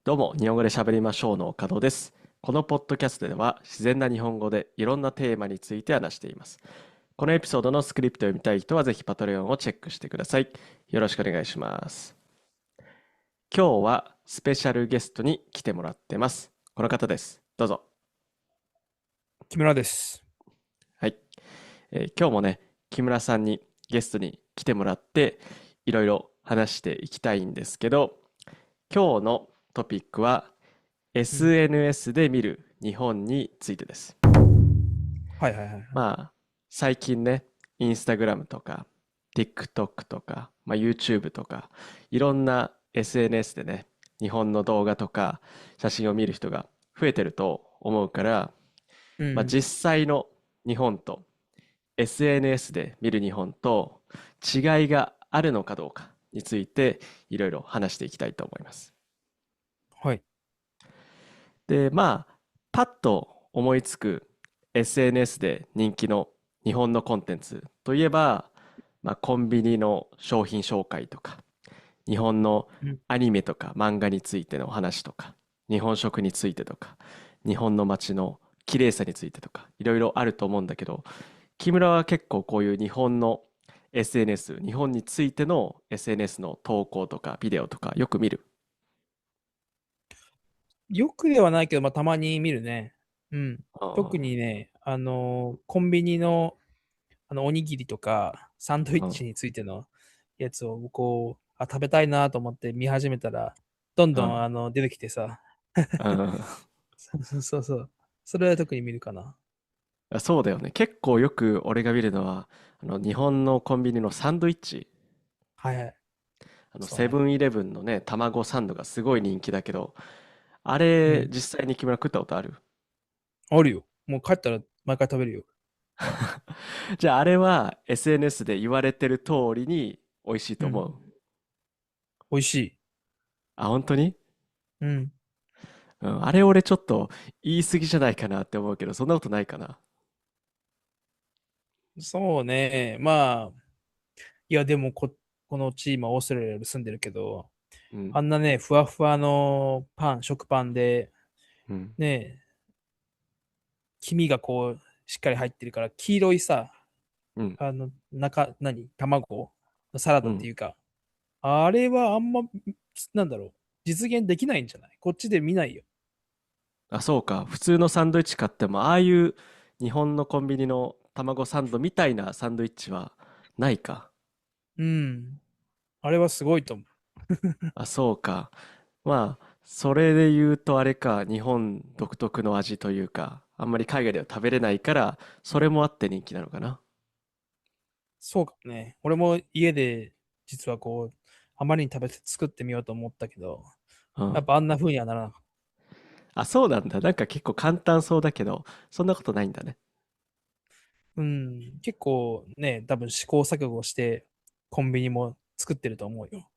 どうも、日本語で喋りましょうの岡戸です。このポッドキャストでは自然な日本語でいろんなテーマについて話しています。このエピソードのスクリプトを読みたい人はぜひパトレオンをチェックしてください。よろしくお願いします。今日はスペシャルゲストに来てもらってます。この方です。どうぞ。木村です。はい。今日もね、木村さんにゲストに来てもらっていろいろ話していきたいんですけど、今日のトピックは うん。SNS で見る日本についてです。はいはいはいはい。まあ、最近ね、インスタグラムとか、TikTok とか、YouTube とか、いろんな SNS でね、日本の動画とか写真を見る人が増えてると思うから、うん。実際の日本と SNS で見る日本と違いがあるのかどうかについていろいろ話していきたいと思います。はい。で、パッと思いつく SNS で人気の日本のコンテンツといえば、コンビニの商品紹介とか、日本のうん。アニメとか漫画についての話とか、日本食についてとか、日本の街の綺麗さについてとか、いろいろあると思うんだけど、木村は結構こういう日本の SNS、日本についての SNS の投稿とかビデオとかよく見る。よくではないけど、たまに見るね。うん。特あにね、コンビニの、おにぎりとか、サンドイッあ、うん、チについてのやつを、食べたいなと思って見始めたら、どんどん、うん、出てきてさ。うん。そうそうそうそう。それは特に見るかな。そうだよね。結構よく俺が見るのは、日本のコンビニのサンドイッチ、はいはい。そうね。セブンイレブンのね、卵サンドがすごい人気だけど、あうん。れ実際に木村食ったことある？ あるよ。もう帰ったら毎回食べるよ。じゃああれは SNS で言われてる通りに美味しいうん。と思う？美味しい。あ、本当に？うん。うん、あれ俺ちょっと言い過ぎじゃないかなって思うけど、そんなことないかな。そうね。いや、でもこの地、今、オーストラリアで住んでるけど、うん、あんなね、ふわふわの食パンで、うん、ね、黄身がしっかり入ってるから、黄色いさ、うん、卵のサラうん。ダっていうか、あれはあんま、なんだろう、実現できないんじゃない？こっちで見ないよ。あ、そうか。普通のサンドイッチ買っても、ああいう日本のコンビニの卵サンドみたいなサンドイッチはないか。うん。あれはすごいと思う。あ、そうか。それで言うとあれか、日本独特の味というか、あんまり海外では食べれないから、それもあって人気なのかな。そうかもね。俺も家で、実はあまりに作ってみようと思ったけど、うん。やっぱあんな風にはならなかった。あ、そうなんだ。なんか結構簡単そうだけど、そんなことないんだね。うん、結構ね、多分試行錯誤して、コンビニも作ってると思うよ。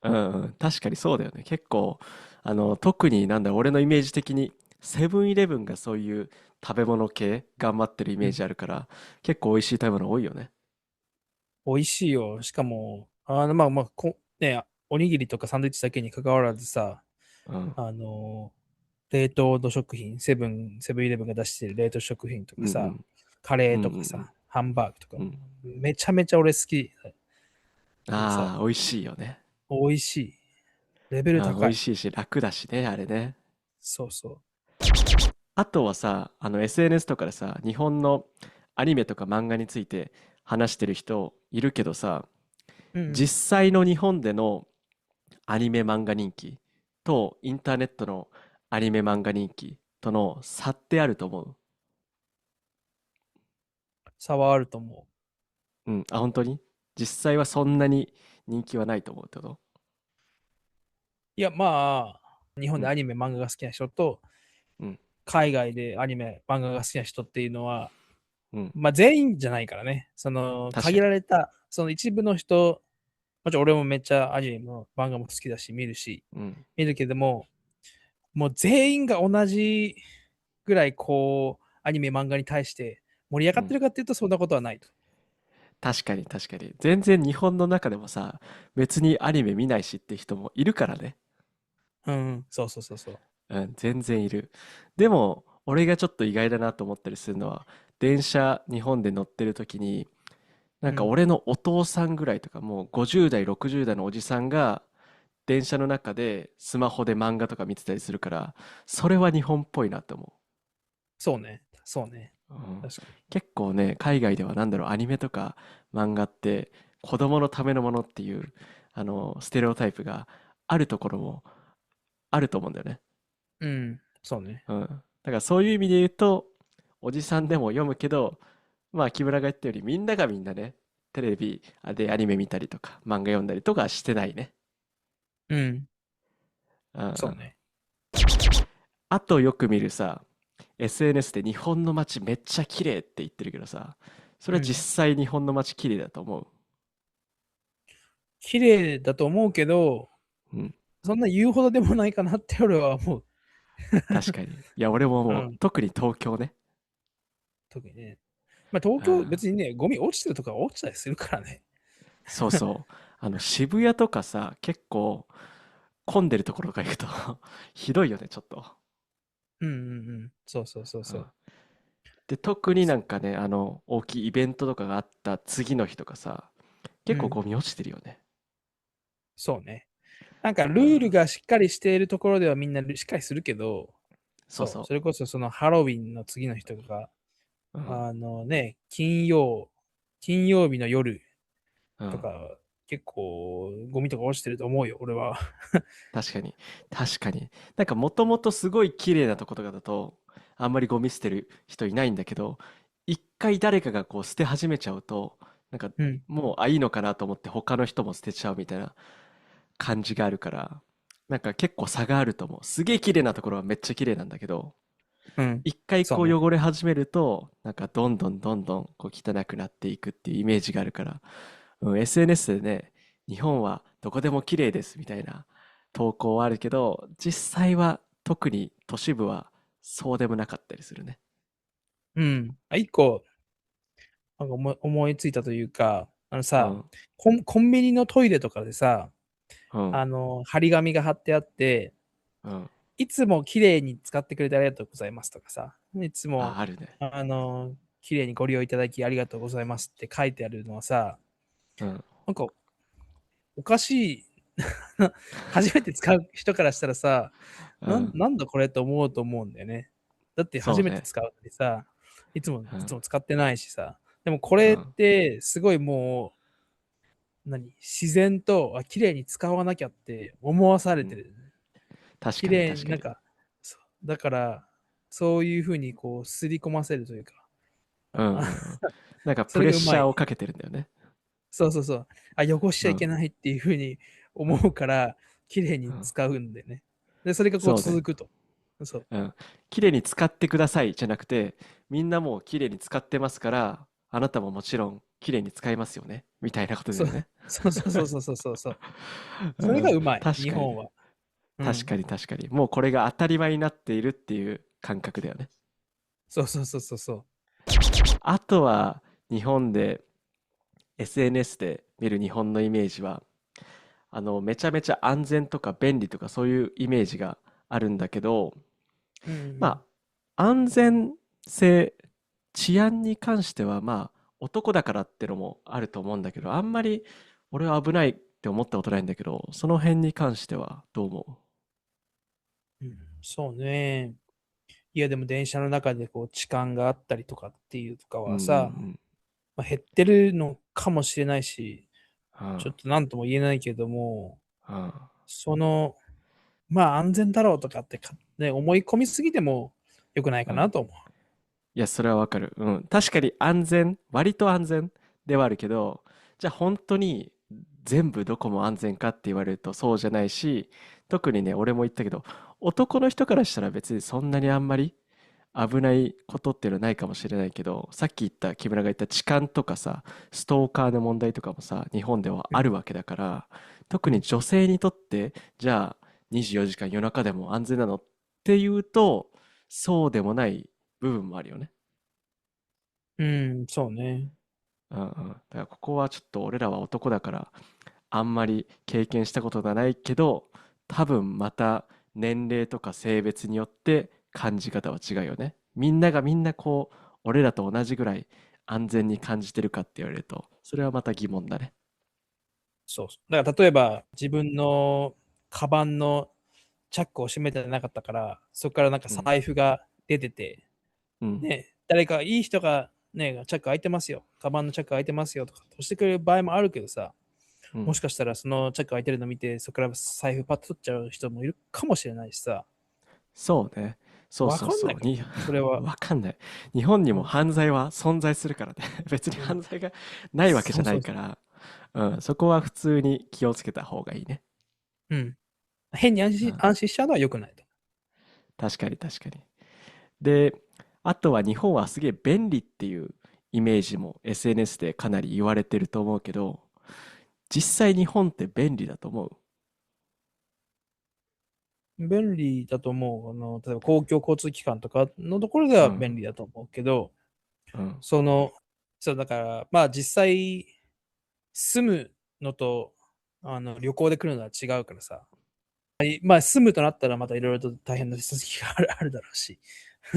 うんうん、確かにそうだよね。結構、特に俺のイメージ的に、セブンイレブンがそういう食べ物系頑張ってるイメーうん。ジあるから、結構美味しい食べ物多いよね。美味しいよ。しかも、ね、おにぎりとかサンドイッチだけに関わらずさ、うん。あの、冷凍の食品、セブンイレブンが出してる冷凍食品とかさ、うんうん。カレーうんうとかさ、んハンバーグとか、うん。うん。めちゃめちゃ俺好きでさ、ああ、美味しいよね。美味しい。レベルあー、美高い。味しいし楽だしね、あれね。そうそあとはさ、SNS とかでさ、日本のアニメとか漫画について話してる人いるけどさ、う。うん。実際の日本でのアニメ漫画人気とインターネットのアニメ漫画人気との差ってあると思う？差はあると思う。うん、あ、本当に？実際はそんなに人気はないと思うってこと？いや、日本うん、でアニメ、漫画が好きな人と、うん、海外でアニメ、漫画が好きな人っていうのは、うん。全員じゃないからね。限確かに。られた、その一部の人、もちろん俺もめっちゃアニメも漫画も好きだし、うん、見るけども、もう全員が同じぐらいアニメ、漫画に対して盛り上うん。がってるかっていうと、そんなことはないと。確かに確かに。全然日本の中でもさ、別にアニメ見ないしって人もいるからね。うん、そうそうそうそう。うん、全然いる。でも、俺がちょっと意外だなと思ったりするのは、電車、日本で乗ってる時に、なんかうん。俺のお父さんぐらいとか、もう50代、60代のおじさんが、電車の中でスマホで漫画とか見てたりするから、それは日本っぽいなと思そうね。そうね。う。うん、確かに。結構ね、海外ではなんだろう、アニメとか漫画って子供のためのものっていう、ステレオタイプがあるところもあると思うんだよね。うん。そうね。うん。だからそういう意味で言うと、おじさんでも読むけど、まあ木村が言ったよりみんながみんなね、テレビでアニメ見たりとか漫画読んだりとかしてないね。うん。うんうん。そうね。あとよく見るさ、SNS で日本の街めっちゃ綺麗って言ってるけどさ、それは実うん。際日本の街綺麗だと思う？綺麗だと思うけど、うん。そんな言うほどでもないかなって俺は思う。確かに。いや、俺ももう、うん。特に東京ね。特にね。まあ東京うん。別にね、ゴミ落ちてるとか落ちたりするからね。そうそう。渋谷とかさ、結構混んでるところが行くとひどいよね、ちょっと。うんうんうん。そうそうそううん。そう。で、特になそう。んかね、大きいイベントとかがあった次の日とかさ、結構うん。ゴミ落ちてるよね。そうね。なんかルうん。ールがしっかりしているところではみんなしっかりするけど、そう、そうそそれこそそのハロウィンの次の日とか、う。うん。金曜日の夜うん。とか、結構ゴミとか落ちてると思うよ、俺は。確かに。確かに。なんかもともとすごい綺麗なとことかだと、あんまりゴミ捨てる人いないんだけど、一回誰かがこう捨て始めちゃうと、なんかうん。もう、あ、いいのかなと思って他の人も捨てちゃうみたいな感じがあるから、なんか結構差があると思う。すげえ綺麗なところはめっちゃ綺麗なんだけど、うん。一回こうそうね。汚れ始めると、なんかどんどんどんどんこう汚くなっていくっていうイメージがあるから、うん、SNS でね、日本はどこでも綺麗ですみたいな投稿はあるけど、実際は特に都市部はそうでもなかったりするね。うん。一個、なんか思いついたというか、さ、うん、コンビニのトイレとかでさ、うん、張り紙が貼ってあって、うん。いつも綺麗に使ってくれてありがとうございますとかさ、いつあ、も、あるね。綺麗にご利用いただきありがとうございますって書いてあるのはさ、うん、なんかおかしい。初めて使う人からしたらさ、うん。なんだこれと思うと思うんだよね。だって初めてそうね。使うのにさ、うん、いつも使ってないしさ。でもこれっうん。てすごいも自然と、綺麗に使わなきゃって思わさうん。れてる。確かに綺麗に、確かに。だから、そういうふうにこう、刷り込ませるというか、うんうんうあ ん。なんかそプレッれがうまい。シャーをかけてるんだよね。そうそうそう。汚しちゃいけうん、ないっていうふうに思うから、綺麗うん。に使うんでね。で、それがこうそうね。続くと。そう。うん。綺麗に使ってくださいじゃなくて、みんなもう綺麗に使ってますから、あなたももちろん綺麗に使いますよね。みたいなことだそう、よね。そうそうそうそうそうそうそう。それがうん。うまい、確かにね。日本は。うん。確かに確かに。もうこれが当たり前になっているっていう感覚だよね。そうそうそうそうそう。あとは、日本で SNS で見る日本のイメージは、めちゃめちゃ安全とか便利とかそういうイメージがあるんだけど、うんうん。まあ、安全性、治安に関しては、まあ、男だからってのもあると思うんだけど、あんまり俺は危ないって思ったことないんだけど、その辺に関してはどう思うん、そうね。いや、でも電車の中でこう痴漢があったりとかっていうとかう？うんうはさ、ん減ってるのかもしれないし、うん。うん。ちょっと何とも言えないけども、うん。その、安全だろうとかってね、思い込みすぎても良くないうん。かなと思いや、それはわかる。うん。確かに安全、割と安全ではあるけど、じゃあ本当に全部どこも安全かって言われるとそうじゃないし、特にね、俺も言ったけど、男の人からしたら別にそんなにあんまり危ないことっていうのはないかもしれないけど、さっき言った木村が言った痴漢とかさ、ストーカーの問題とかもさ、日本ではう。うん。あるわけだから、特にうん。女性にとって、じゃあ24時間夜中でも安全なのっていうと、そうでもない部分もあるよね。うん、そうね。うんうん。だからここはちょっと俺らは男だから、あんまり経験したことがないけど、多分また年齢とか性別によって感じ方は違うよね。みんながみんなこう、俺らと同じぐらい安全に感じてるかって言われると、それはまた疑問だね。そうそう。だから例えば自分のカバンのチャックを閉めてなかったから、そこからなんかうん。財布が出てて、うん。ね、誰かいい人がね、チャック開いてますよ。カバンのチャック開いてますよとか、押してくれる場合もあるけどさ、うん。もしかしたらそのチャック開いてるの見て、そこから財布パッと取っちゃう人もいるかもしれないしさ、そうね。そうわそうそう。かんないからね。それは。わかんない。日本にもうん。犯罪は存在するからね。別にうん、犯罪がないわけじゃなそうそうそいから、うん、そこは普通に気をつけた方がいいね。う。うん。変にうん、安心しちゃうのは良くないと。確かに確かに。で、あとは日本はすげえ便利っていうイメージも SNS でかなり言われてると思うけど、実際日本って便利だと思う？便利だと思う。例えば公共交通機関とかのところではうん、便利だと思うけど、うん、その、そう、だから、まあ実際、住むのと、旅行で来るのは違うからさ。まあ住むとなったらまたいろいろと大変な手続きがあるだろうし。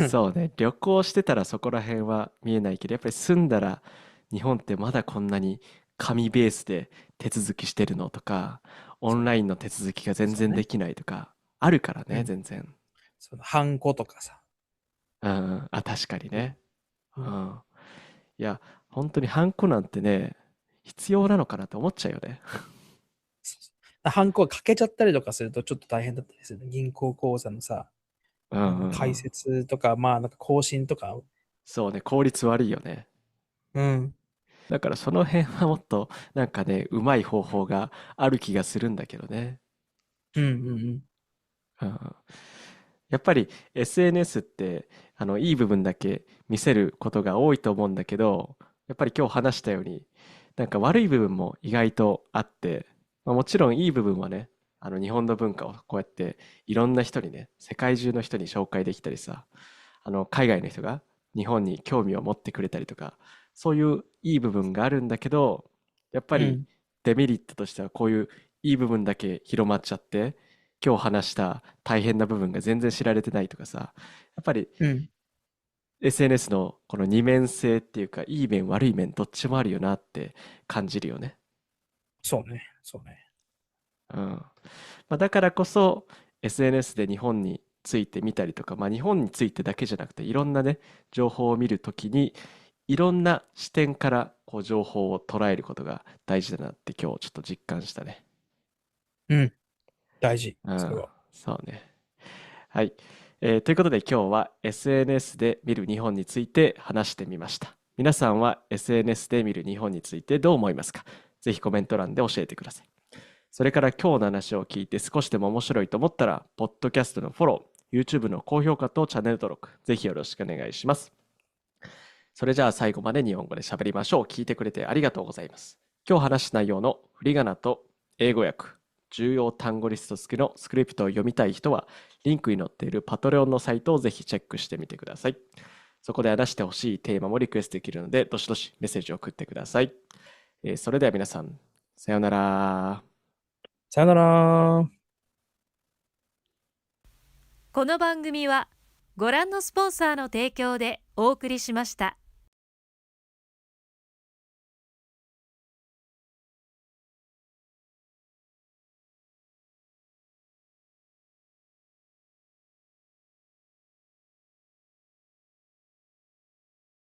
そうね。旅行してたらそこら辺は見えないけど、やっぱり住んだら日本ってまだこんなに紙ベースで手続きしてるのとか、オそう、ンラインの手続きが全そうね。然できないとか、あるからね、うん。全然。その、ハンコとかさ。うん、あ、確かにうん。ね。うん。うん。いや、本当にハンコなんてね、必要なのかなって思っちゃうよね。そうそう。ハンコが欠けちゃったりとかするとちょっと大変だったりするね。銀行口座のさ、うんうんう開ん。設とか、まあなんか更新とか。そうね、効率悪いよね。うん。だからその辺はもっとなんかね、うまい方法がある気がするんだけどね。うんうんうん。うん、やっぱり SNS っていい部分だけ見せることが多いと思うんだけど、やっぱり今日話したようになんか悪い部分も意外とあって、まあ、もちろんいい部分はね、日本の文化をこうやっていろんな人にね、世界中の人に紹介できたりさ、海外の人が日本に興味を持ってくれたりとか、そういういい部分があるんだけど、やっぱりうん。デメリットとしてはこういういい部分だけ広まっちゃって、今日話した大変な部分が全然知られてないとかさ、やっぱり うん。SNS のこの二面性っていうか、いい面悪い面どっちもあるよなって感じるよね。そうね。そうね。うん。まあ、だからこそ SNS で日本について見たりとか、まあ、日本についてだけじゃなくていろんなね、情報を見るときにいろんな視点からこう情報を捉えることが大事だなって今日ちょっと実感したね。うん。大事。うん、それは。そうね。はい。ということで今日は SNS で見る日本について話してみました。皆さんは SNS で見る日本についてどう思いますか？ぜひコメント欄で教えてください。それから今日の話を聞いて少しでも面白いと思ったら、ポッドキャストのフォロー、YouTube の高評価とチャンネル登録、ぜひよろしくお願いします。それじゃあ最後まで日本語で喋りましょう。聞いてくれてありがとうございます。今日話した内容の振り仮名と英語訳、重要単語リスト付きのスクリプトを読みたい人は、リンクに載っているパトレオンのサイトをぜひチェックしてみてください。そこで話してほしいテーマもリクエストできるので、どしどしメッセージを送ってください。それでは皆さん、さようなら。さよなら。この番組はご覧のスポンサーの提供でお送りしました。